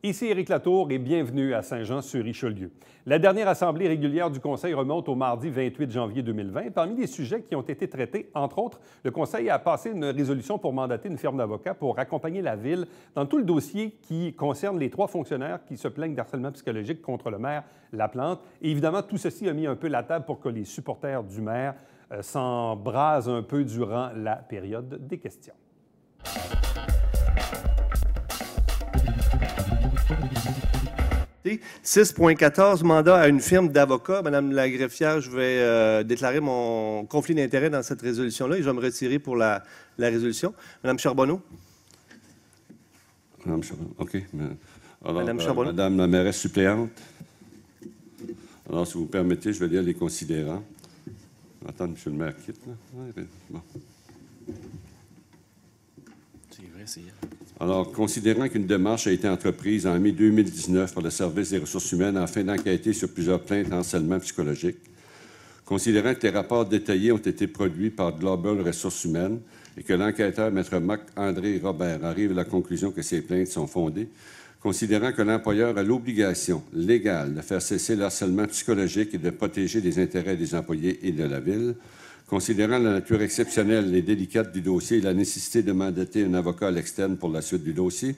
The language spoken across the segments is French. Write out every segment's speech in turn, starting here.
Ici Éric Latour et bienvenue à Saint-Jean-sur-Richelieu. La dernière assemblée régulière du Conseil remonte au mardi 28 janvier 2020. Parmi les sujets qui ont été traités, entre autres, le Conseil a passé une résolution pour mandater une firme d'avocats pour accompagner la Ville dans tout le dossier qui concerne les 3 fonctionnaires qui se plaignent d'harcèlement psychologique contre le maire Laplante. Et évidemment, tout ceci a mis un peu la table pour que les supporters du maire s'embrasent un peu durant la période des questions. 6.14, mandat à une firme d'avocats. Madame la greffière, je vais déclarer mon conflit d'intérêt dans cette résolution-là et je vais me retirer pour la résolution. Madame Charbonneau. Madame Charbonneau, OK. Alors, Madame Charbonneau. Madame la mairesse suppléante. Alors, si vous permettez, je vais lire les considérants. Attends, M. le maire quitte. Là. Bon. C'est vrai, c'est elle. Alors, considérant qu'une démarche a été entreprise en mai 2019 par le Service des ressources humaines afin d'enquêter sur plusieurs plaintes d'harcèlement psychologique, considérant que les rapports détaillés ont été produits par Global Ressources humaines et que l'enquêteur, Maître Marc-André Robert, arrive à la conclusion que ces plaintes sont fondées, considérant que l'employeur a l'obligation légale de faire cesser le harcèlement psychologique et de protéger les intérêts des employés et de la Ville, considérant la nature exceptionnelle et délicate du dossier et la nécessité de mandater un avocat à l'externe pour la suite du dossier,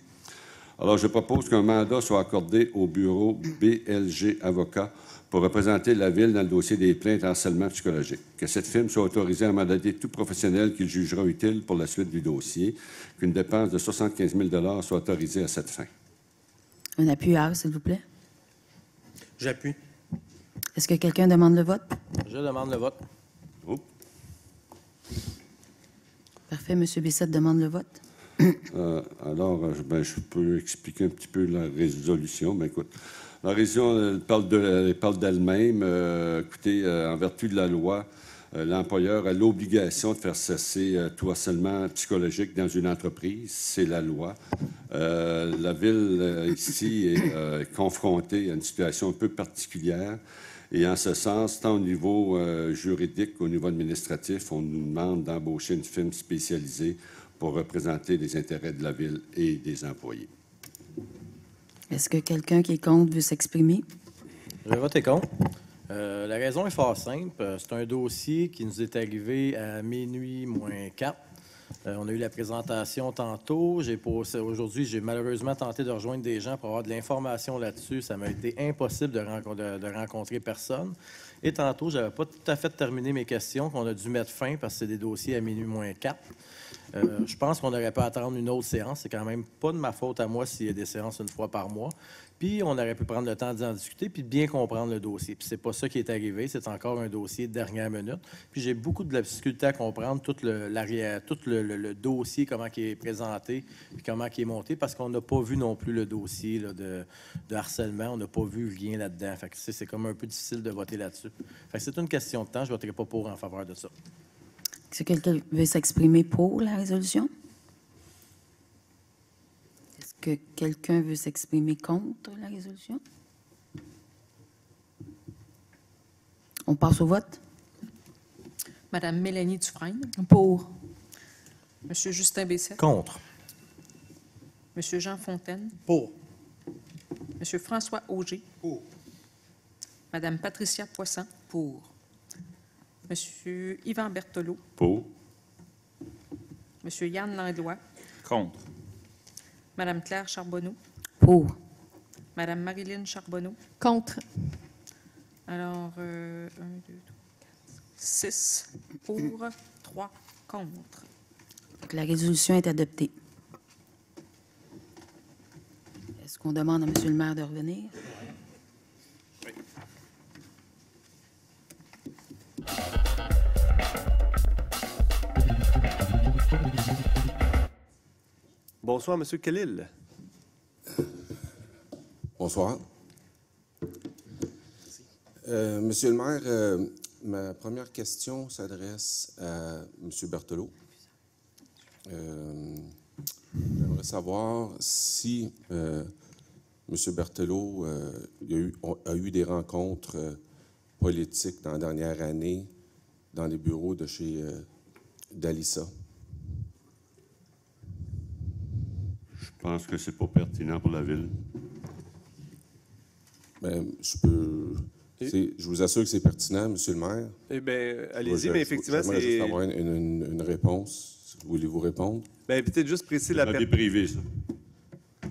alors je propose qu'un mandat soit accordé au bureau BLG Avocat pour représenter la Ville dans le dossier des plaintes harcèlement psychologique, que cette firme soit autorisée à mandater tout professionnel qu'il jugera utile pour la suite du dossier, qu'une dépense de 75 000 soit autorisée à cette fin. Un appuyeur, s'il vous plaît. J'appuie. Est-ce que quelqu'un demande le vote? Je demande le vote. Oh. Parfait. M. Bessette demande le vote. Alors, je peux expliquer un petit peu la résolution. Ben, écoute, la résolution elle parle d'elle-même. Écoutez, en vertu de la loi, l'employeur a l'obligation de faire cesser tout harcèlement psychologique dans une entreprise. C'est la loi. La Ville, ici, est confrontée à une situation un peu particulière. Et en ce sens, tant au niveau juridique qu'au niveau administratif, on nous demande d'embaucher une firme spécialisée pour représenter les intérêts de la Ville et des employés. Est-ce que quelqu'un qui est contre veut s'exprimer? Je vais voter contre. La raison est fort simple. C'est un dossier qui nous est arrivé à minuit moins 4. On a eu la présentation tantôt. Aujourd'hui, j'ai malheureusement tenté de rejoindre des gens pour avoir de l'information là-dessus. Ça m'a été impossible de rencontrer personne. Et tantôt, je n'avais pas tout à fait terminé mes questions qu'on a dû mettre fin parce que c'est des dossiers à minuit moins 4. Je pense qu'on aurait pu attendre une autre séance. C'est quand même pas de ma faute à moi s'il y a des séances une fois par mois. Puis on aurait pu prendre le temps d'en discuter puis de bien comprendre le dossier. Puis c'est pas ça qui est arrivé. C'est encore un dossier de dernière minute. Puis j'ai beaucoup de difficulté à comprendre tout le dossier, comment il est présenté puis comment il est monté parce qu'on n'a pas vu non plus le dossier là, de harcèlement. On n'a pas vu le lien là-dedans. Fait que c'est comme un peu difficile de voter là-dessus. Fait que c'est une question de temps. Je ne voterai pas pour en faveur de ça. Est-ce que quelqu'un veut s'exprimer pour la résolution? Est-ce que quelqu'un veut s'exprimer contre la résolution? On passe au vote. Madame Mélanie Dufresne. Pour. Monsieur Justin Bessette. Contre. Monsieur Jean Fontaine. Pour. Monsieur François Auger. Pour. Madame Patricia Poisson. Pour. Monsieur Yvan Berthelot. Pour. Monsieur Yann Langlois. Contre. Madame Claire Charbonneau. Pour. Madame Marilyn Charbonneau. Contre. Alors, 1, 2, 3, 6 pour, 3 contre. Donc, la résolution est adoptée. Est-ce qu'on demande à M. le maire de revenir? Oui. Bonsoir, M. Khalil. Bonsoir. Monsieur le maire, ma première question s'adresse à M. Berthelot. J'aimerais savoir si M. Berthelot a eu des rencontres politiques dans la dernière année dans les bureaux de chez d'Alissa. Je pense que c'est pas pertinent pour la Ville. Bien, je vous assure que c'est pertinent, Monsieur le maire. Eh bien, allez-y, mais effectivement, j'aimerais juste c'est... avoir une réponse. Voulez-vous répondre? Bien, peut-être juste préciser la C'est privé, ça.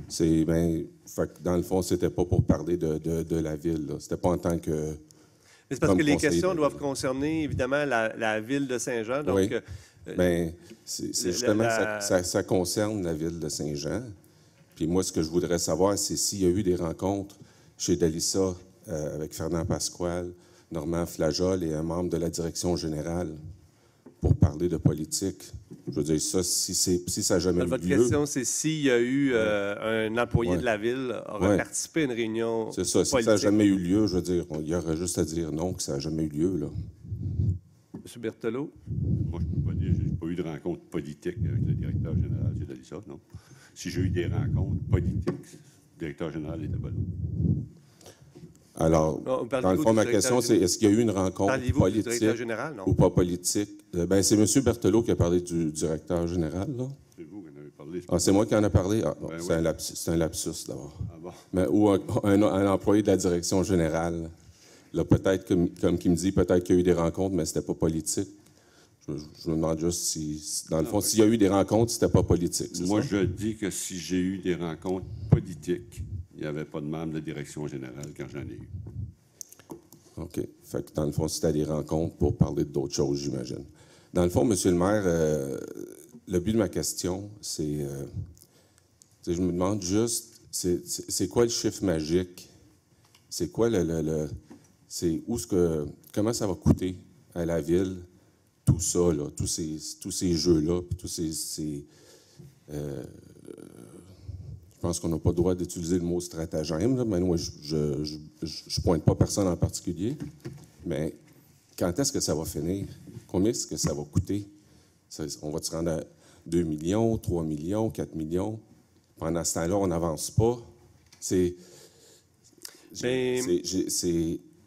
C'est, ben, fait que dans le fond, c'était pas pour parler de la ville. Là. C'était pas en tant que... Mais c'est parce comme que les conseiller questions de- doivent concerner, évidemment, la ville de Saint-Jean. Donc, Oui. Ben, c'est justement la- que ça concerne la ville de Saint-Jean. Puis moi, ce que je voudrais savoir, c'est s'il y a eu des rencontres chez Dalissa avec Fernand Pasquale, Normand Flajol et un membre de la direction générale pour parler de politique. Je veux dire, ça, si ça n'a jamais eu votre lieu... question, c'est s'il y a eu un employé Ouais. de la ville aurait Ouais. participé à une réunion C'est ça, si politique. ça n'a jamais eu lieu, je veux dire, il y aurait juste à dire non, que ça n'a jamais eu lieu, là. M. Berthelot? Moi, je ne peux pas dire, je n'ai pas eu de rencontre politique avec le directeur général de Dalissa, non. Si j'ai eu des rencontres politiques, le directeur général n'était pas là. Alors, Non, parlez-vous dans le fond, du ma directeur question, c'est est-ce qu'il y a eu une rencontre Parliez-vous du politique directeur général? Non. ou pas politique? Ben, c'est M. Berthelot qui a parlé du directeur général, là. C'est vous qui en avez parlé. Ah, c'est moi qui en ai parlé? Ah, non, Ben c'est oui. c'est un lapsus, d'abord. Ah bon? Mais, ou un employé de la direction générale. Là, peut-être, comme qui me dit, peut-être qu'il y a eu des rencontres, mais c'était pas politique. Je me demande juste si dans le fond, s'il y a eu des rencontres, c'était pas politique, c'est Moi, ça? je dis que si j'ai eu des rencontres politiques, il n'y avait pas de membre de la direction générale quand j'en ai eu. OK. Fait que dans le fond, c'était des rencontres pour parler d'autres choses, j'imagine. Dans le fond, Monsieur le maire, le but de ma question, c'est... je me demande juste, c'est quoi le chiffre magique? C'est quoi c'est où ce que... Comment ça va coûter à la ville, tout ça, là, tous ces jeux-là, puis tous ces je pense qu'on n'a pas le droit d'utiliser le mot stratagème, là, mais moi, je ne pointe pas personne en particulier. Mais quand est-ce que ça va finir? Combien est-ce que ça va coûter? On va se rendre à 2 millions, 3 millions, 4 millions. Pendant ce temps-là, on n'avance pas. J'ai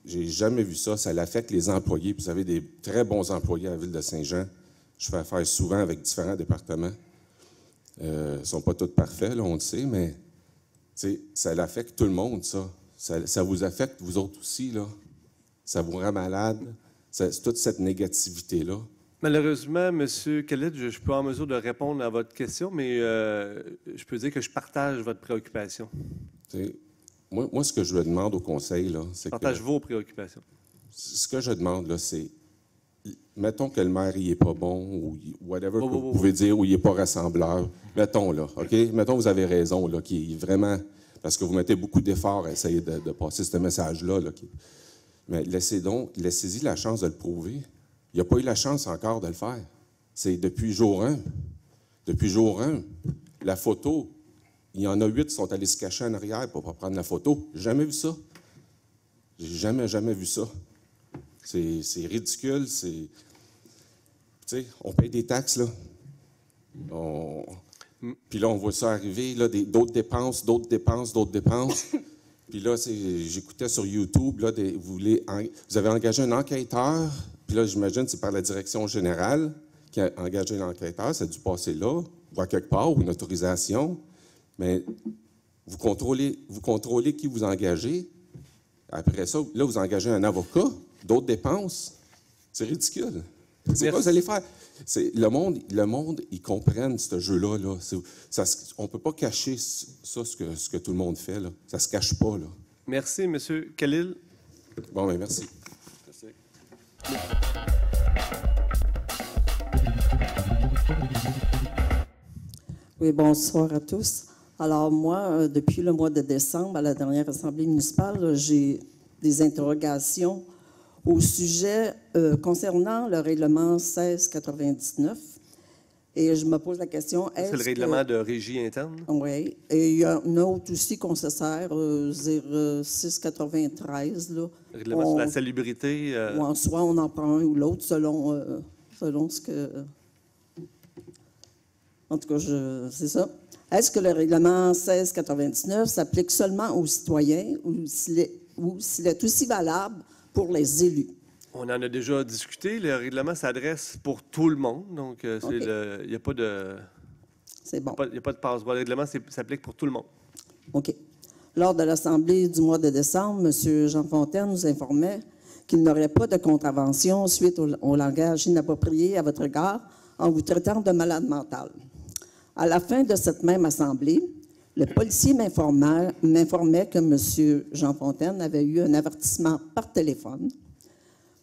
jamais vu ça. Ça l'affecte les employés. Puis vous avez des très bons employés à la ville de Saint-Jean. Je fais affaire souvent avec différents départements. Ils ne sont pas tous parfaits, là, on le sait, mais ça l'affecte tout le monde, ça. Ça vous affecte, vous autres aussi, là. Ça vous rend malade. C'est toute cette négativité-là. Malheureusement, M. Khalid, je ne suis pas en mesure de répondre à votre question, mais je peux dire que je partage votre préoccupation. Moi, ce que je demande au conseil, là, c'est Je que... partage vos préoccupations. Ce que je demande, là, c'est... Mettons que le maire, il n'est pas bon, ou whatever que vous pouvez dire, ou il n'est pas rassembleur. Mettons, là, OK? Mettons, vous avez raison, là, qui est vraiment... Parce que vous mettez beaucoup d'efforts à essayer de passer ce message-là. Là, mais laissez-y la chance de le prouver. Il n'a pas eu la chance encore de le faire. C'est depuis jour 1. Depuis jour 1. La photo, il y en a 8 qui sont allés se cacher en arrière pour ne pas prendre la photo. J'ai jamais vu ça. J'ai jamais vu ça. C'est ridicule, Tu sais, on paye des taxes, là. Puis là, on voit ça arriver, là, d'autres dépenses. Puis là, j'écoutais sur YouTube, là, vous avez engagé un enquêteur, puis là, j'imagine c'est par la direction générale qui a engagé l'enquêteur, ça a dû passer là, ou à quelque part, ou une autorisation. Mais vous contrôlez qui vous engagez. Après ça, là, vous engagez un avocat, d'autres dépenses. C'est ridicule. C'est quoi vous allez faire? Le monde, ils comprennent ce jeu-là. Là. On ne peut pas cacher ça, ce que tout le monde fait. Là. Ça ne se cache pas. Là. Merci, M. Khalil. Bon, bien, merci. Oui, bonsoir à tous. Alors moi, depuis le mois de décembre, à la dernière Assemblée municipale, j'ai des interrogations au sujet concernant le règlement 1699. Et je me pose la question, C'est le règlement de régie interne? Oui. Et il y a un autre aussi qu'on se sert, 0693. Là. Le règlement sur la salubrité? Ou en soi, on en prend un ou l'autre selon ce que... En tout cas, c'est ça. Est-ce que le règlement 1699 s'applique seulement aux citoyens ou s'il est aussi valable pour les élus? On en a déjà discuté. Le règlement s'adresse pour tout le monde. Donc, il n'y a pas de... C'est bon. Il n'y a pas de passe-droit. Le règlement s'applique pour tout le monde. OK. Lors de l'Assemblée du mois de décembre, M. Jean Fontaine nous informait qu'il n'aurait pas de contravention suite au langage inapproprié à votre égard en vous traitant de malade mental. À la fin de cette même Assemblée, le policier m'informait que M. Jean Fontaine avait eu un avertissement par téléphone,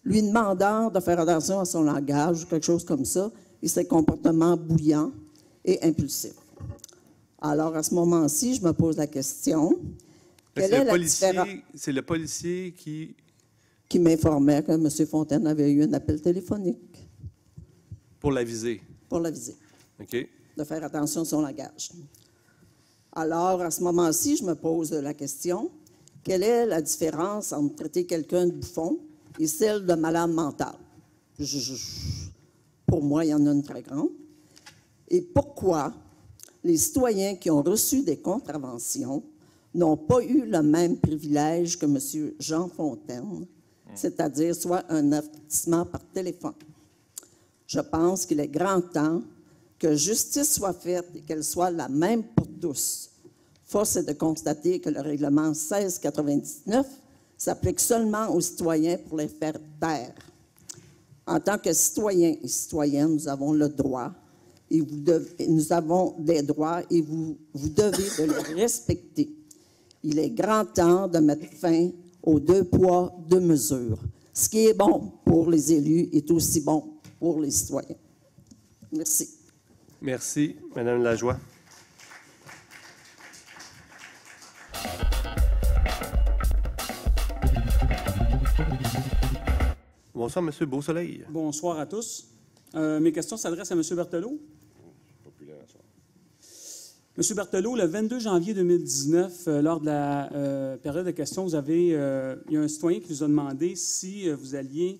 lui demandant de faire attention à son langage ou quelque chose comme ça et ses comportements bouillants et impulsifs. Alors, à ce moment-ci, je me pose la question, quelle est la différence? C'est le policier qui m'informait que M. Fontaine avait eu un appel téléphonique. Pour l'aviser. Pour l'aviser. OK. De faire attention à son langage. Alors, à ce moment-ci, je me pose la question, quelle est la différence entre traiter quelqu'un de bouffon et celle de malade mental? Pour moi, il y en a une très grande. Et pourquoi les citoyens qui ont reçu des contraventions n'ont pas eu le même privilège que M. Jean Fontaine, c'est-à-dire soit un avertissement par téléphone? Je pense qu'il est grand temps que justice soit faite et qu'elle soit la même pour tous. Force est de constater que le règlement 1699 s'applique seulement aux citoyens pour les faire taire. En tant que citoyens et citoyennes, nous avons le droit et nous avons des droits et vous devez de les respecter. Il est grand temps de mettre fin aux 2 poids, 2 mesures. Ce qui est bon pour les élus est aussi bon pour les citoyens. Merci. Merci, Mme Lajoie. Bonsoir, M. Beausoleil. Bonsoir à tous. Mes questions s'adressent à M. Berthelot. M. Berthelot, le 22 janvier 2019, lors de la période de questions, il y a un citoyen qui vous a demandé si vous alliez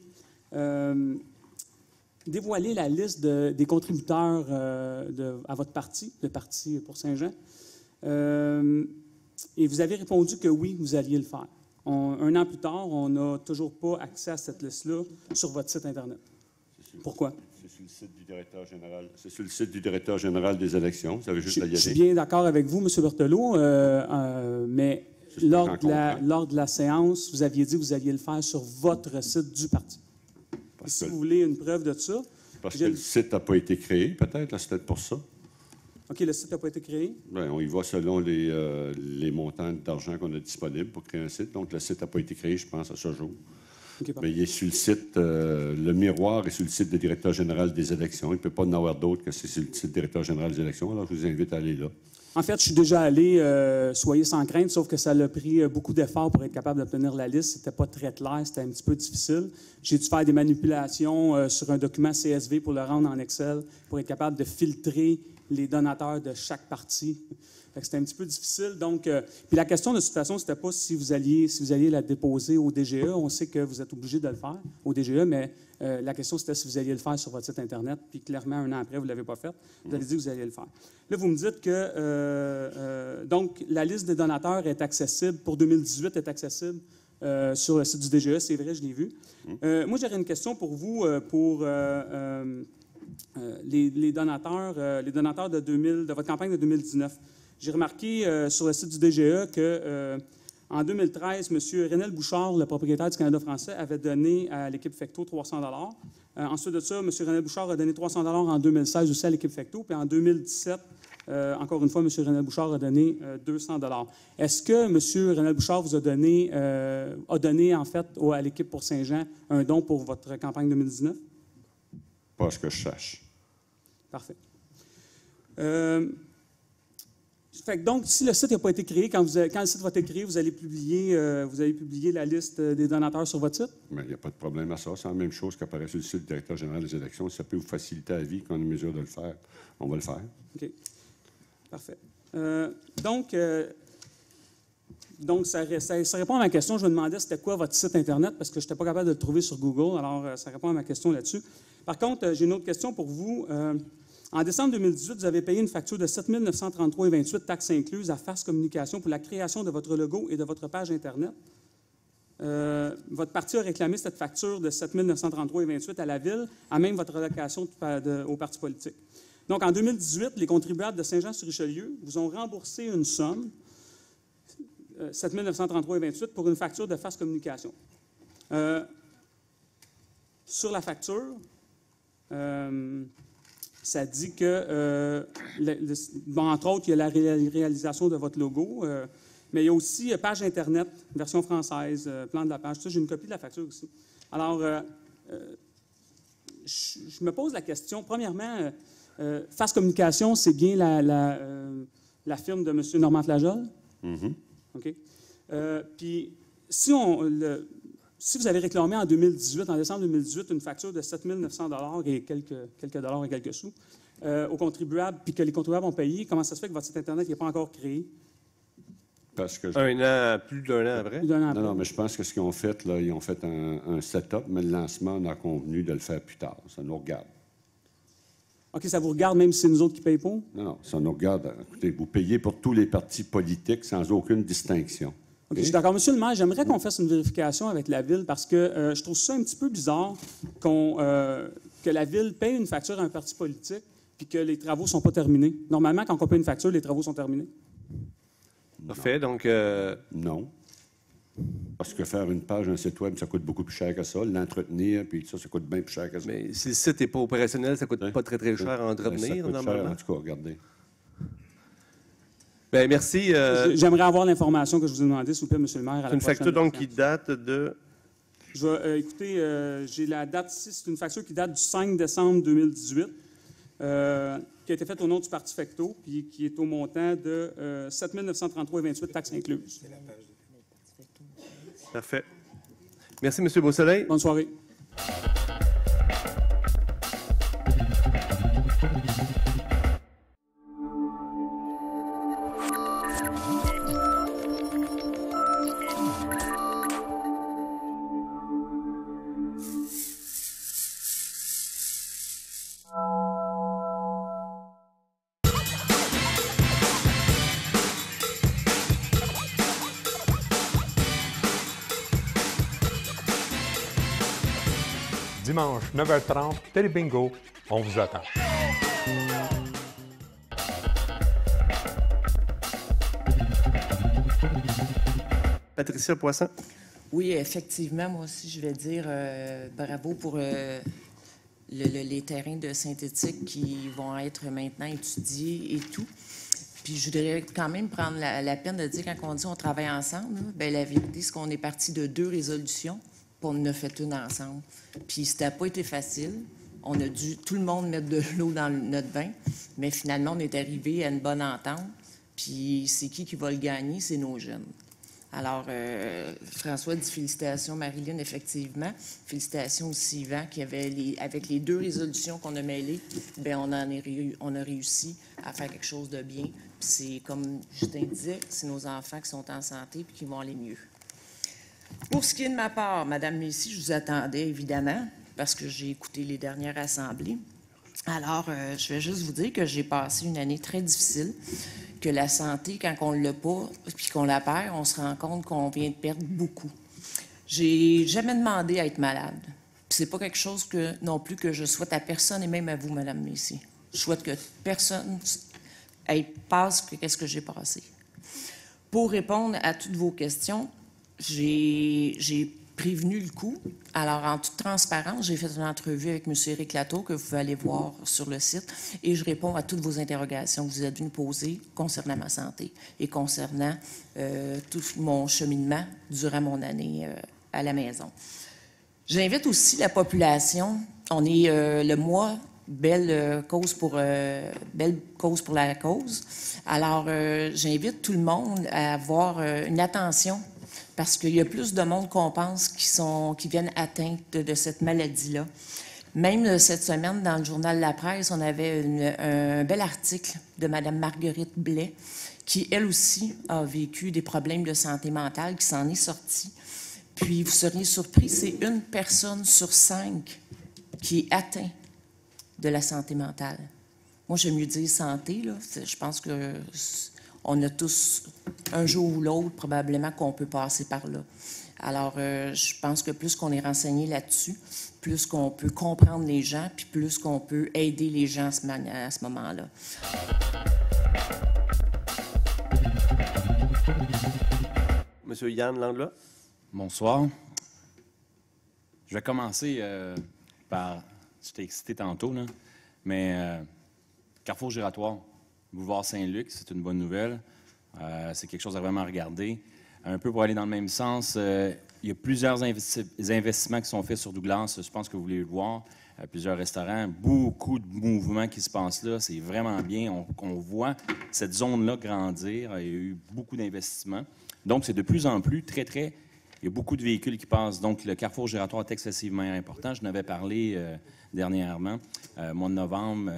dévoiler la liste des contributeurs à votre parti, le Parti pour Saint-Jean. Et vous avez répondu que oui, vous alliez le faire. Un an plus tard, on n'a toujours pas accès à cette liste-là sur votre site Internet. Pourquoi? C'est sur le site du directeur général. C'est sur le site du directeur général des élections. Vous avez juste à y aller. Je suis bien d'accord avec vous, M. Berthelot, mais lors de la séance, vous aviez dit que vous alliez le faire sur votre site du parti. Si vous voulez une preuve de ça... Parce que le site n'a pas été créé, peut-être. C'est peut-être pour ça. OK, le site n'a pas été créé? Bien, on y va selon les montants d'argent qu'on a disponibles pour créer un site. Donc, le site n'a pas été créé, je pense, à ce jour. Okay, mais il est sur le site, le miroir est sur le site du directeur général des élections. Il ne peut pas en avoir d'autres que c'est sur le site du directeur général des élections. Alors, je vous invite à aller là. En fait, je suis déjà allé, soyez sans crainte, sauf que ça a pris beaucoup d'efforts pour être capable d'obtenir la liste. C'était pas très clair, c'était un petit peu difficile. J'ai dû faire des manipulations sur un document CSV pour le rendre en Excel, pour être capable de filtrer les donateurs de chaque parti. C'était un petit peu difficile. Donc, puis la question, de toute façon, c'était pas si vous alliez la déposer au DGE. On sait que vous êtes obligé de le faire au DGE, mais la question, c'était si vous alliez le faire sur votre site Internet. Puis clairement, un an après, vous ne l'avez pas fait. Vous avez dit que vous alliez le faire. Là, vous me dites que, donc, la liste des donateurs est accessible, pour 2018, est accessible sur le site du DGE. C'est vrai, je l'ai vu. Moi, j'aurais une question pour vous, pour les donateurs de votre campagne de 2019. J'ai remarqué sur le site du DGE qu'en 2013, M. Renel Bouchard, le propriétaire du Canada français, avait donné à l'équipe Fecto 300 $. Ensuite de ça, M. Renel Bouchard a donné 300 $ en 2016 aussi à l'équipe Fecto. Puis en 2017, encore une fois, M. Renel Bouchard a donné 200 $. Est-ce que M. Renel Bouchard vous a donné en fait à l'équipe pour Saint-Jean un don pour votre campagne 2019? Pas ce que je sache. Parfait. Fait que donc, si le site n'a pas été créé, quand le site va être créé, vous allez publier la liste des donateurs sur votre site? Mais il n'y a pas de problème à ça. C'est la même chose qu'apparaît sur le site du directeur général des élections. Si ça peut vous faciliter la vie, qu'on est en mesure de le faire, on va le faire. OK. Parfait. Donc, ça répond à ma question. Je me demandais c'était quoi votre site Internet parce que je n'étais pas capable de le trouver sur Google. Alors, ça répond à ma question là-dessus. Par contre, j'ai une autre question pour vous. En décembre 2018, vous avez payé une facture de 7 933,28 $, taxes incluses, à Farce Communication pour la création de votre logo et de votre page Internet. Votre parti a réclamé cette facture de 7 933,28 $ à la Ville, à même votre allocation au parti politique. Donc, en 2018, les contribuables de Saint-Jean-sur-Richelieu vous ont remboursé une somme 7 933,28 pour une facture de Fast Communication. Sur la facture, ça dit que, entre autres, il y a la réalisation de votre logo, mais il y a aussi page Internet, version française, plan de la page. J'ai une copie de la facture aussi. Alors, je me pose la question. Premièrement, Fast Communication, c'est bien la firme de M. Normand Tlajol? OK. Puis, si vous avez réclamé en 2018, en décembre 2018, une facture de 7 900 $ et quelques dollars et quelques sous aux contribuables, puis que les contribuables ont payé, comment ça se fait que votre site Internet n'est pas encore créé? Parce que plus d'un an après? Non, mais je pense que ce qu'ils ont fait, là, ils ont fait un setup, mais le lancement, on a convenu de le faire plus tard. Ça nous regarde. OK, ça vous regarde même si c'est nous autres qui payons pas? Non, ça nous regarde. Écoutez, vous payez pour tous les partis politiques sans aucune distinction. OK, je suis d'accord. Monsieur le maire, j'aimerais qu'on fasse une vérification avec la Ville parce que je trouve ça un petit peu bizarre que la Ville paye une facture à un parti politique puis que les travaux ne sont pas terminés. Normalement, quand on paye une facture, les travaux sont terminés. Parfait, donc... Non. Parce que faire une page, un site web, ça coûte beaucoup plus cher que ça. L'entretenir, puis ça coûte bien plus cher que ça. Mais si le site n'est pas opérationnel, ça ne coûte pas très, très cher à entretenir, normalement. Cher, en tout cas, regardez. Bien, merci. J'aimerais avoir l'information que je vous ai demandé, s'il vous plaît, monsieur le maire. C'est une facture, donc, qui date de... Écoutez, j'ai la date ici. C'est une facture qui date du 5 décembre 2018. Qui a été faite au nom du Parti Fecto, puis qui est au montant de 7 933,28 taxes incluses. Parfait. Merci, M. Beausoleil. Bonne soirée. Dimanche, 9h30, Télébingo, on vous attend. Patricia Poisson. Oui, effectivement, moi aussi, je vais dire bravo pour les terrains de synthétique qui vont être maintenant étudiés et tout. Puis je voudrais quand même prendre la peine de dire, quand on dit on travaille ensemble, bien, la vérité, c'est qu'on est parti de 2 résolutions. On en a fait une ensemble. Puis ça n'a pas été facile. On a dû, tout le monde, mettre de l'eau dans notre bain. Mais finalement, on est arrivé à une bonne entente. Puis c'est qui va le gagner? C'est nos jeunes. Alors, François dit félicitations, Marilyn, effectivement. Félicitations aussi, Yvan, qui avait avec les 2 résolutions qu'on a mêlées, bien, on a réussi à faire quelque chose de bien. Puis c'est, comme Justin disait, c'est nos enfants qui sont en santé et qui vont aller mieux. Pour ce qui est de ma part, Mme Messy, je vous attendais, évidemment, parce que j'ai écouté les dernières assemblées. Alors, je vais juste vous dire que j'ai passé une année très difficile, que la santé, quand on ne l'a pas puis qu'on la perd, on se rend compte qu'on vient de perdre beaucoup. J'ai jamais demandé à être malade. Puis c'est pas quelque chose que, non plus, que je souhaite à personne, et même à vous, Mme Messy. Je souhaite que personne passe qu'est-ce que j'ai passé. Pour répondre à toutes vos questions, j'ai prévenu le coup. Alors, en toute transparence, j'ai fait une entrevue avec M. Éric Latour, que vous pouvez aller voir sur le site, et je réponds à toutes vos interrogations que vous êtes venues poser concernant ma santé et concernant tout mon cheminement durant mon année à la maison. J'invite aussi la population. On est le mois Belle cause pour la cause. Alors, j'invite tout le monde à avoir une attention parce qu'il y a plus de monde qu'on pense qui viennent atteints de cette maladie-là. Même cette semaine, dans le journal La Presse, on avait un bel article de Mme Marguerite Blais, qui, elle aussi, a vécu des problèmes de santé mentale, qui s'en est sortie. Puis, vous seriez surpris, c'est 1 personne sur 5 qui est atteinte de la santé mentale. Moi, j'aime mieux dire santé, là. Je pense que on a tous, un jour ou l'autre, probablement qu'on peut passer par là. Alors, je pense que plus qu'on est renseigné là-dessus, plus qu'on peut comprendre les gens, puis plus qu'on peut aider les gens à ce moment-là. M. Yann Landla. Bonsoir. Je vais commencer par... J'étais excité tantôt, là, mais Carrefour giratoire, boulevard Saint-Luc, c'est une bonne nouvelle. C'est quelque chose à vraiment regarder. Un peu pour aller dans le même sens, il y a plusieurs investissements qui sont faits sur Douglas. Je pense que vous voulez le voir. Plusieurs restaurants, beaucoup de mouvements qui se passent là. C'est vraiment bien. On voit cette zone-là grandir. Il y a eu beaucoup d'investissements. Donc, c'est de plus en plus il y a beaucoup de véhicules qui passent. Donc, le carrefour giratoire est excessivement important. Je n'avais parlé dernièrement, mois de novembre,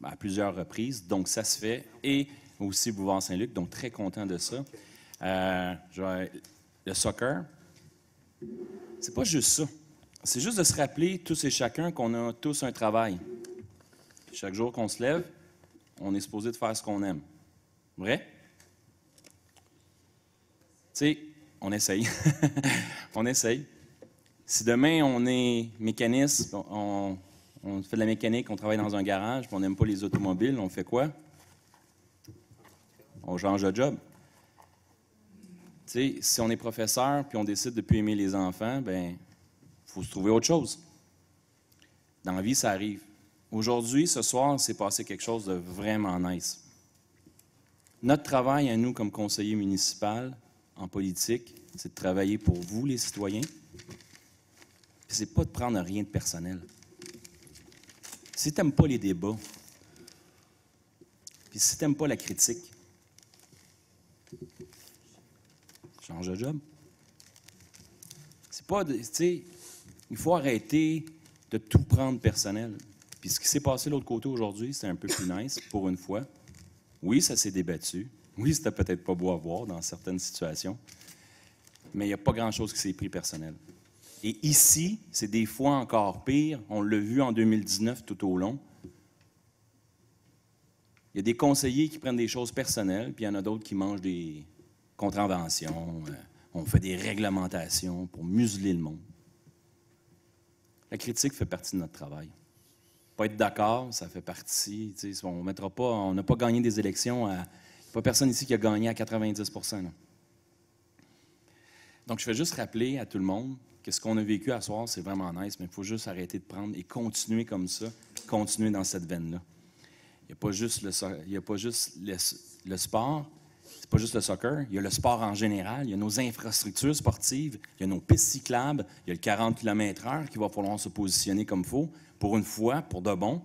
à plusieurs reprises. Donc, ça se fait. Et aussi boulevard Saint-Luc. Donc, très content de ça. Le soccer, c'est pas juste ça. C'est juste de se rappeler, tous et chacun, qu'on a tous un travail. Chaque jour qu'on se lève, on est supposé de faire ce qu'on aime. Vrai? Tu sais, on essaye. On essaye. Si demain, on est mécaniste, on fait de la mécanique, on travaille dans un garage, puis on n'aime pas les automobiles, on fait quoi? On change de job. Tu sais, si on est professeur, puis on décide de ne plus aimer les enfants, bien, il faut se trouver autre chose. Dans la vie, ça arrive. Aujourd'hui, ce soir, c'est passé quelque chose de vraiment nice. Notre travail à nous, comme conseiller municipal, en politique, c'est de travailler pour vous, les citoyens. Puis c'est pas de prendre rien de personnel. Si tu n'aimes pas les débats, puis si tu n'aimes pas la critique, change de job. C'est pas de... Tu sais, il faut arrêter de tout prendre personnel. Puis ce qui s'est passé de l'autre côté aujourd'hui, c'est un peu plus nice, pour une fois. Oui, ça s'est débattu. Oui, c'était peut-être pas beau à voir dans certaines situations. Mais il n'y a pas grand-chose qui s'est pris personnel. Et ici, c'est des fois encore pire. On l'a vu en 2019 tout au long. Il y a des conseillers qui prennent des choses personnelles, puis il y en a d'autres qui mangent des contraventions. On fait des réglementations pour museler le monde. La critique fait partie de notre travail. Pas être d'accord, ça fait partie. On mettra pas, on n'a pas gagné des élections à... Il n'y a pas personne ici qui a gagné à 90 %. Là. Donc, je vais juste rappeler à tout le monde que ce qu'on a vécu à soir, c'est vraiment nice, mais il faut juste arrêter de prendre et continuer comme ça, continuer dans cette veine-là. Il n'y a pas juste le sport, c'est pas juste le soccer, il y a le sport en général, il y a nos infrastructures sportives, il y a nos pistes cyclables, il y a le 40 km/h qu'il va falloir se positionner comme il faut, pour une fois, pour de bon.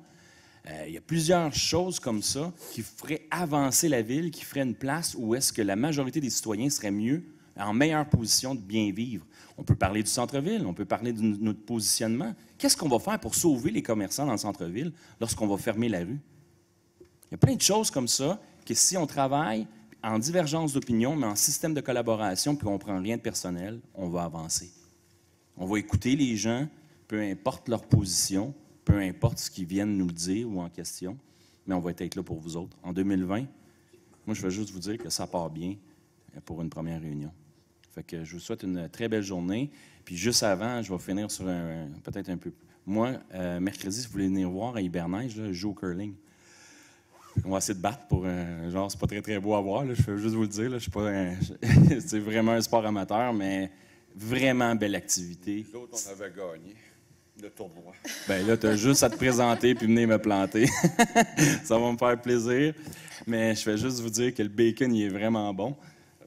Il y a plusieurs choses comme ça qui feraient avancer la ville, qui feraient une place où est-ce que la majorité des citoyens seraient mieux, en meilleure position de bien vivre. On peut parler du centre-ville, on peut parler de notre positionnement. Qu'est-ce qu'on va faire pour sauver les commerçants dans le centre-ville lorsqu'on va fermer la rue? Il y a plein de choses comme ça que si on travaille en divergence d'opinion, mais en système de collaboration, puis on ne prend rien de personnel, on va avancer. On va écouter les gens, peu importe leur position, peu importe ce qu'ils viennent nous dire ou en question, mais on va être là pour vous autres. En 2020, moi, je vais juste vous dire que ça part bien pour une première réunion. Fait que je vous souhaite une très belle journée. Puis juste avant, je vais finir sur peut-être un peu... Moi, mercredi, si vous voulez venir voir à Hibernège, là, je joue au curling. On va essayer de battre pour genre, c'est pas très, très beau à voir. Là, je veux juste vous le dire. Là, je suis pas c'est vraiment un sport amateur, mais vraiment belle activité. L'autre, on avait gagné le tournoi. Bien là, tu as juste à te présenter puis venir me planter. Ça va me faire plaisir. Mais je vais juste vous dire que le bacon, il est vraiment bon.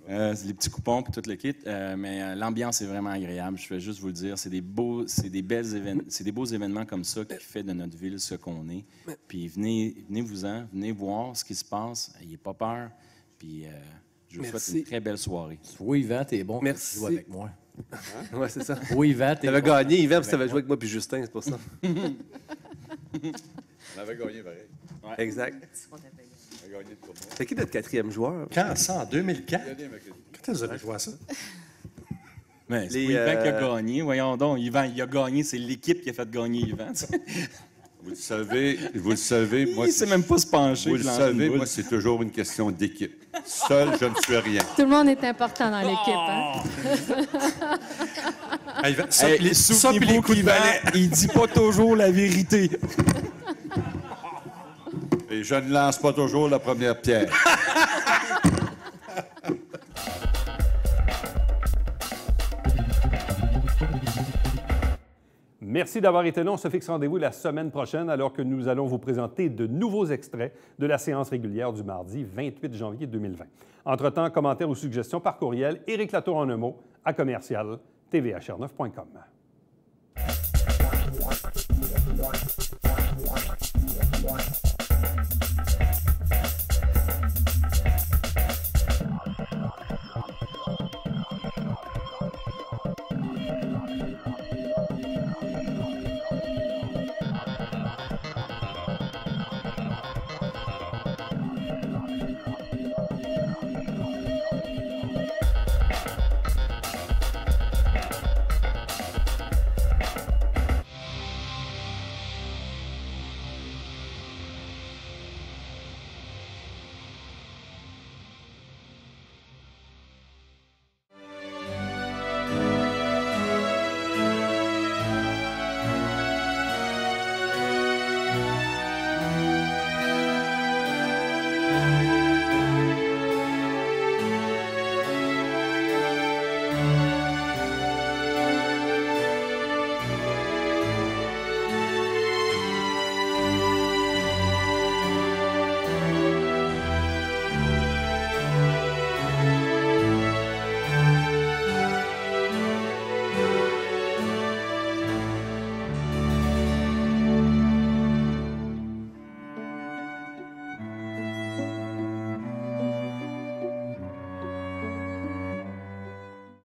Les petits coupons et tout le kit. Mais l'ambiance est vraiment agréable. Je vais juste vous le dire. C'est des beaux événements comme ça qui fait de notre ville ce qu'on est. Puis venez-vous-en, venez voir ce qui se passe. N'ayez pas peur. Puis je vous souhaite une très belle soirée. Oui, Yvan, t'es bon. Merci. Tu joues avec moi. Hein? Oui, c'est ça. Oui, Yvan, t'es bon. Tu avais gagné, Yvan, puis tu avais joué avec moi puis Justin, c'est pour ça. On avait gagné pareil. Ouais. Exact. C'est qui notre 4e joueur? Quand ça, en 2004? Quand vous avez joué à ça? Mais c'est Yvan qui a gagné. Voyons donc, Yvan, il a gagné. C'est l'équipe qui a fait gagner Yvan. Vous le savez, moi... Il ne sait même pas se pencher. Vous le savez, moi, c'est toujours une question d'équipe. Seul, je ne suis rien. Tout le monde est important dans l'équipe. Hein? Souvenez-vous qu'Yvan, il dit pas toujours la vérité. Et je ne lance pas toujours la première pierre. Merci d'avoir été là. On se fixe rendez-vous la semaine prochaine alors que nous allons vous présenter de nouveaux extraits de la séance régulière du mardi 28 janvier 2020. Entre-temps, commentaires ou suggestions par courriel, Éric Latour en un mot, à commercial.tvhr9.com.